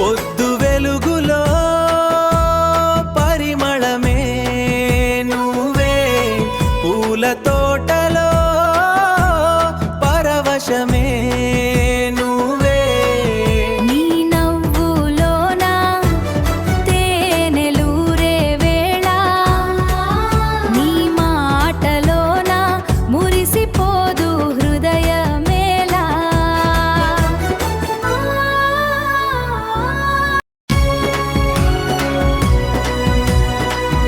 పొద్దు వెలుగులో పరిమళమే నువ్వే, పూల తోటలో పరవశమే నువ్వే. నీ నవ్వులోన తేనెలూరే వేళ, నీ మాటలోన మురిసిపోదు హృదయమేలా.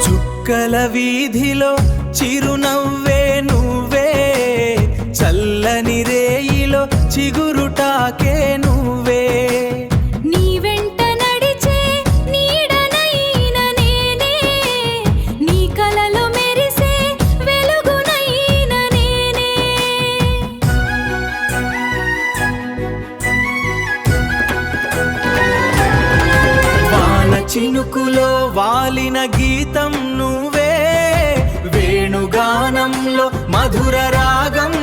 చుక్కల వీధిలో చిరునవ్వే నువ్వే, చల్లని రేయిలో చిగురుటాకే నువ్వే. నీ వెంట నడిచే నీడనైన నేనే, నీ కలలో మెరిసే వెలుగునైన నేనే. వాన చినుకులో వాలిన గీతం నువ్వే, వేణుగానంలో మధుర రాగం